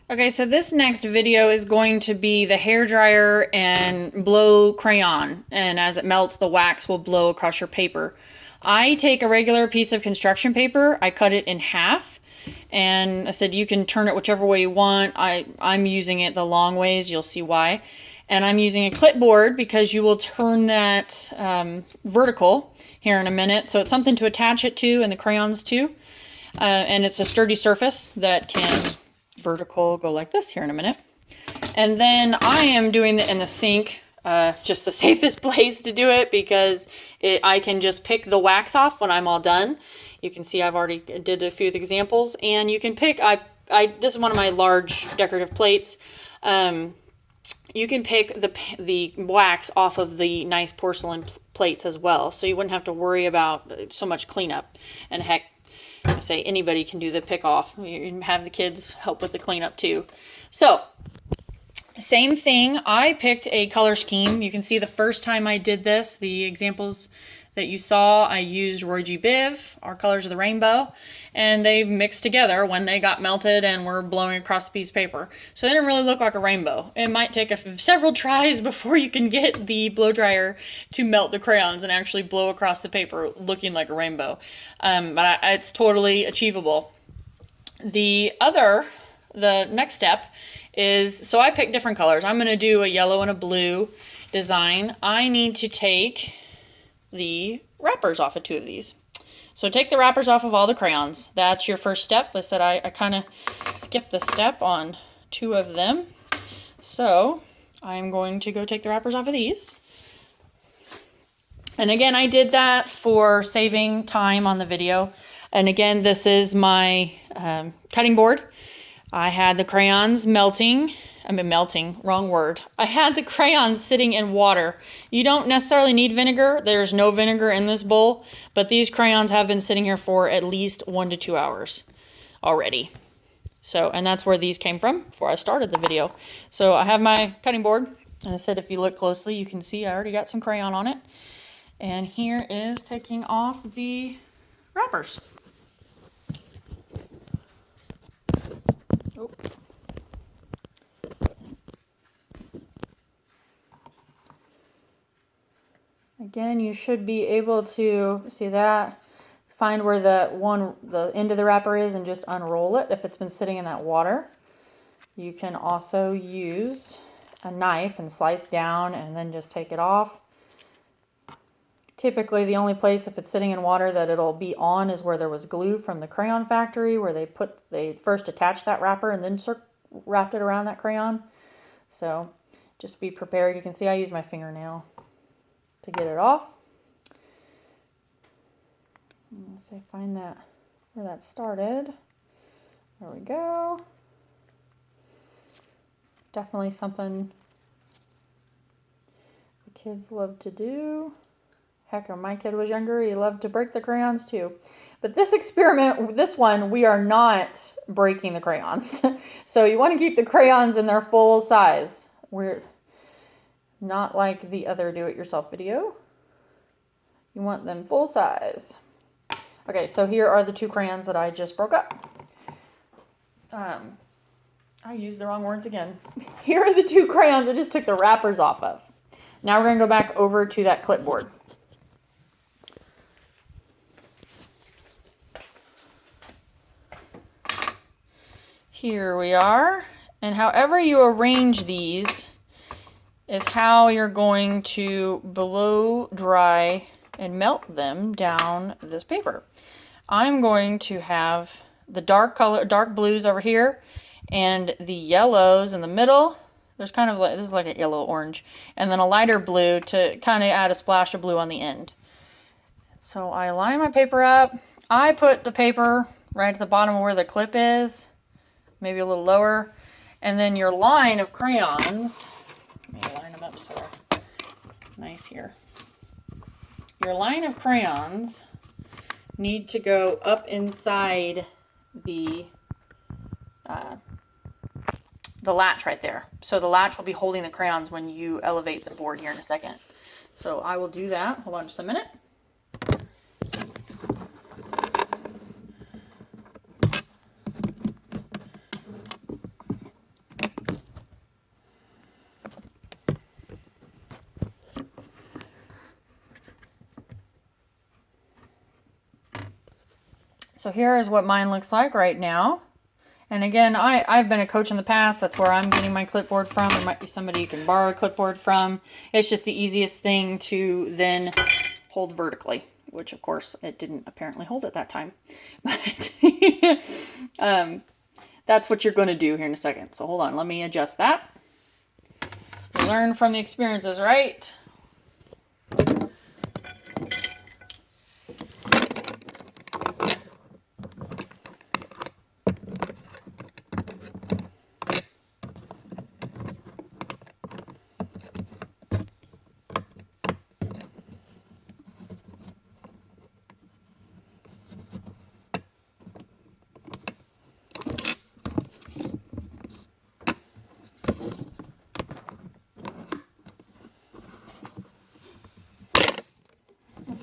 Okay, so this next video is going to be the hairdryer and blow crayon, and as it melts, the wax will blow across your paper. I take a regular piece of construction paper, I cut it in half, and I said you can turn it whichever way you want. I'm using it the long ways, you'll see why. And I'm using a clipboard because you will turn that vertical here in a minute, so it's something to attach it to and the crayons to. And it's a sturdy surface that can vertical go like this here in a minute. And then I am doing it in the sink, just the safest place to do it because I can just pick the wax off when I'm all done. You can see I've already did a few of the examples, and you can pick, this is one of my large decorative plates. You can pick the wax off of the nice porcelain plates as well, so you wouldn't have to worry about so much cleanup. And heck, I say anybody can do the pick off. You can have the kids help with the cleanup too. So, same thing. I picked a color scheme. You can see the first time I did this, the examples that you saw, I used Roy G. Biv, Our Colors of the Rainbow, and they mixed together when they got melted and were blowing across the piece of paper. So it didn't really look like a rainbow. It might take several tries before you can get the blow dryer to melt the crayons and actually blow across the paper looking like a rainbow. But it's totally achievable. The next step is, so I picked different colors. I'm going to do a yellow and a blue design. I need to take the wrappers off of two of these. So take the wrappers off of all the crayons. That's your first step. I said I kind of skipped the step on two of them. So I'm going to go take the wrappers off of these. And again, I did that for saving time on the video. And again, this is my cutting board. I had the crayons melting. Wrong word. I had the crayons sitting in water. You don't necessarily need vinegar. There's no vinegar in this bowl, but these crayons have been sitting here for at least 1 to 2 hours already. So, and that's where these came from before I started the video. So I have my cutting board, and I said if you look closely, you can see I already got some crayon on it. And here is taking off the wrappers. Oh. Again, you should be able to see that, find where the end of the wrapper is and just unroll it if it's been sitting in that water. You can also use a knife and slice down and then just take it off. Typically, the only place if it's sitting in water that it'll be on is where there was glue from the crayon factory, where they first attached that wrapper and then wrapped it around that crayon. So just be prepared. You can see I use my fingernail to get it off. So find that where that started. There we go. Definitely something the kids love to do. Heck, when my kid was younger, he loved to break the crayons too. But this experiment, this one, we are not breaking the crayons. So you want to keep the crayons in their full size. We're not like the other do-it-yourself video. You want them full size. Okay, so here are the two crayons that I just broke up. I used the wrong words again. Here are the two crayons I just took the wrappers off of. Now we're going to go back over to that clipboard. Here we are. And however you arrange these is how you're going to blow dry and melt them down this paper. I'm going to have the dark blues over here and the yellows in the middle. There's kind of like, this is like a yellow orange, and then a lighter blue to kind of add a splash of blue on the end. So I line my paper up. I put the paper right at the bottom of where the clip is, maybe a little lower, and then your line of crayons, let me line them up so they're nice here. Your line of crayons need to go up inside the latch right there. So the latch will be holding the crayons when you elevate the board here in a second. So I will do that. Hold on just a minute. So here is what mine looks like right now. And again, I've been a coach in the past. That's where I'm getting my clipboard from. There might be somebody you can borrow a clipboard from. It's just the easiest thing to then hold vertically, which of course it didn't apparently hold at that time. But that's what you're going to do here in a second. So hold on, let me adjust that. You learn from the experiences, right?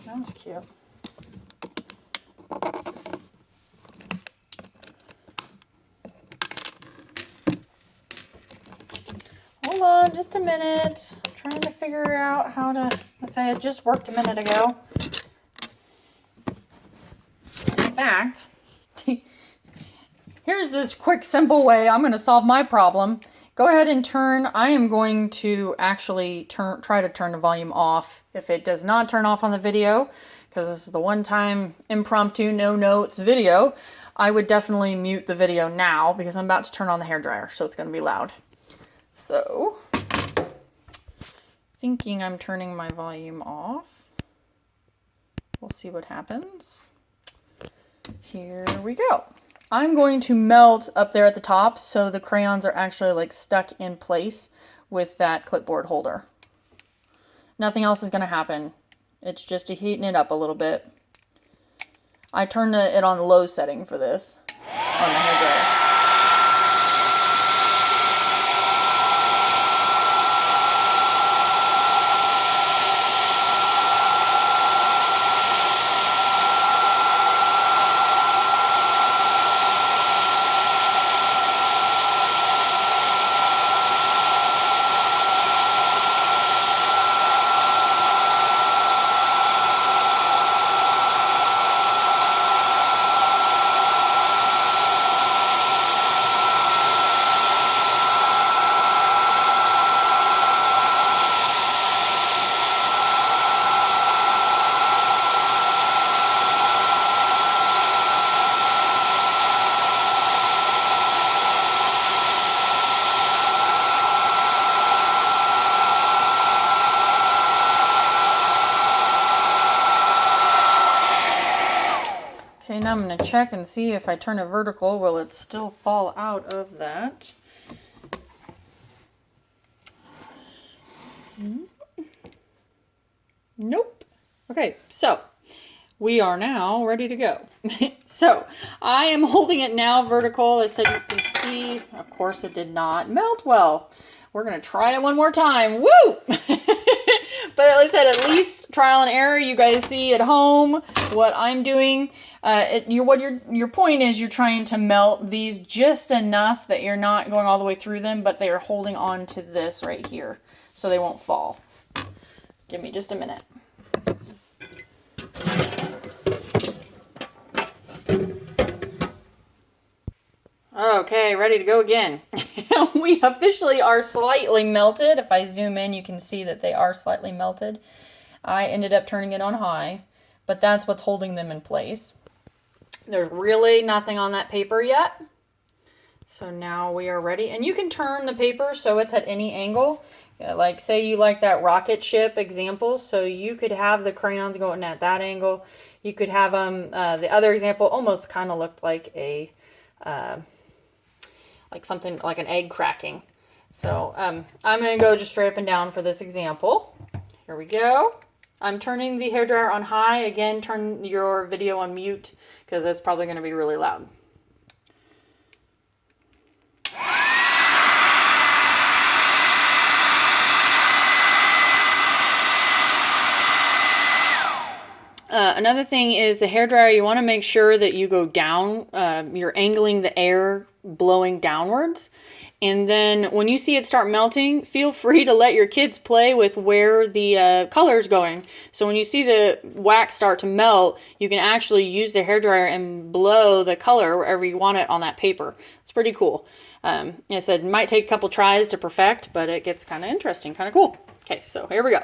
That was cute. Hold on just a minute. I'm trying to figure out how to, let's say it just worked a minute ago. In fact, here's this quick, simple way I'm going to solve my problem. Go ahead and turn, I am going to actually try to turn the volume off. If it does not turn off on the video, because this is the one-time impromptu, no notes video, I would definitely mute the video now because I'm about to turn on the hairdryer, so it's going to be loud. So, thinking I'm turning my volume off. We'll see what happens. Here we go. I'm going to melt up there at the top so the crayons are actually like stuck in place with that clipboard holder. Nothing else is going to happen. It's just heating it up a little bit. I turned it on the low setting for this on the hairdryer. Okay, now I'm going to check and see if I turn it vertical, will it still fall out of that? Nope. Okay, so we are now ready to go. So I am holding it now vertical. As you can see, of course it did not melt well. We're going to try it one more time. Woo! But like I said, at least trial and error. You guys see at home what I'm doing. Your point is you're trying to melt these just enough that you're not going all the way through them, but they are holding on to this right here so they won't fall. Give me just a minute. Okay, ready to go again. We officially are slightly melted. If I zoom in, you can see that they are slightly melted. I ended up turning it on high, but that's what's holding them in place. There's really nothing on that paper yet. So now we are ready. And you can turn the paper so it's at any angle. Like say you like that rocket ship example, so you could have the crayons going at that angle. You could have them, the other example almost kind of looked like a, like something like an egg cracking. So I'm going to go just straight up and down for this example. Here we go. I'm turning the hairdryer on high. Again, turn your video on mute because it's probably going to be really loud. Another thing is the hairdryer, you want to make sure that you go down, you're angling the air blowing downwards. And then when you see it start melting, feel free to let your kids play with where the color is going. So when you see the wax start to melt, you can actually use the hairdryer and blow the color wherever you want it on that paper. It's pretty cool. Like I said, it might take a couple tries to perfect, but it gets kind of interesting, kind of cool. Okay, so here we go.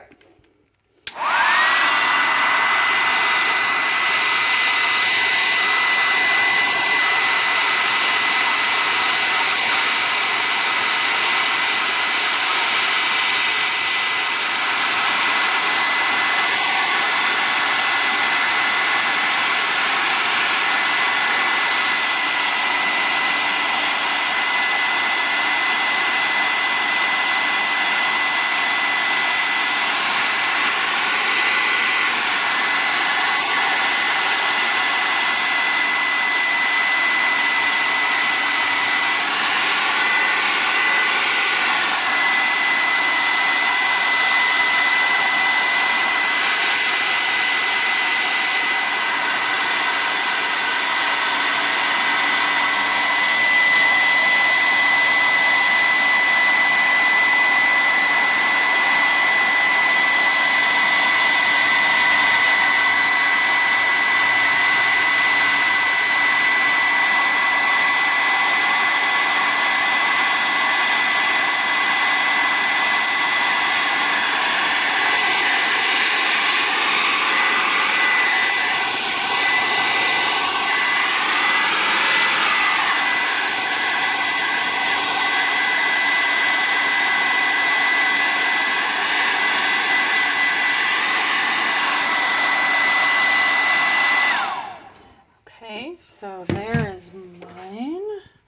Okay, so there is mine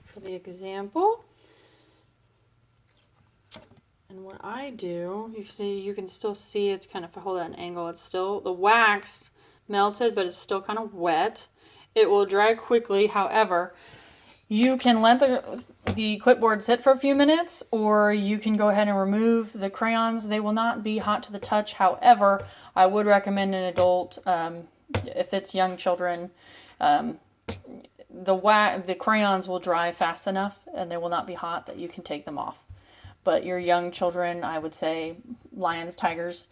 for the example. And what I do, you can still see it's kind of, hold at an angle, it's still, the wax melted, but it's still kind of wet. It will dry quickly. However, you can let the clipboard sit for a few minutes, or you can go ahead and remove the crayons. They will not be hot to the touch. However, I would recommend an adult, if it's young children, the crayons will dry fast enough and they will not be hot that you can take them off. But your young children, I would say lions, tigers,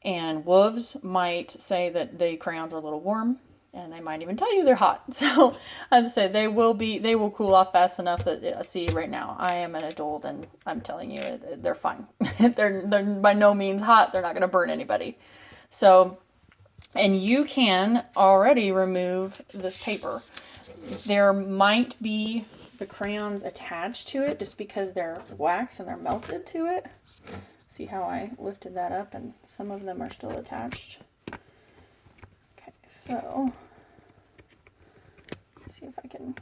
and wolves might say that the crayons are a little warm, and they might even tell you they're hot. So I'd say they will cool off fast enough that, see, right now I am an adult and I'm telling you they're fine. they're by no means hot. They're not going to burn anybody. So, and you can already remove this paper. There might be the crayons attached to it just because they're wax and they're melted to it. See how I lifted that up and some of them are still attached. Okay, so let's see if I can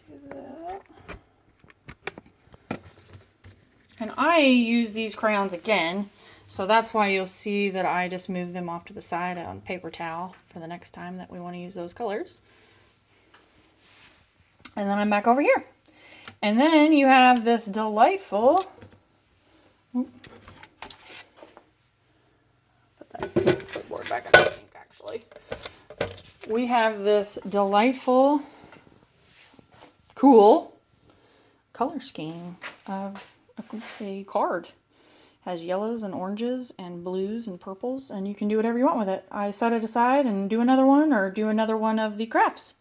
do that. And I use these crayons again, so that's why you'll see that I just move them off to the side on paper towel for the next time that we want to use those colors. And then I'm back over here. And then you have this delightful, put that clipboard back in the ink actually. We have this delightful, cool color scheme of a card. Has yellows and oranges and blues and purples, and you can do whatever you want with it. I set it aside and do another one, or do another one of the crafts.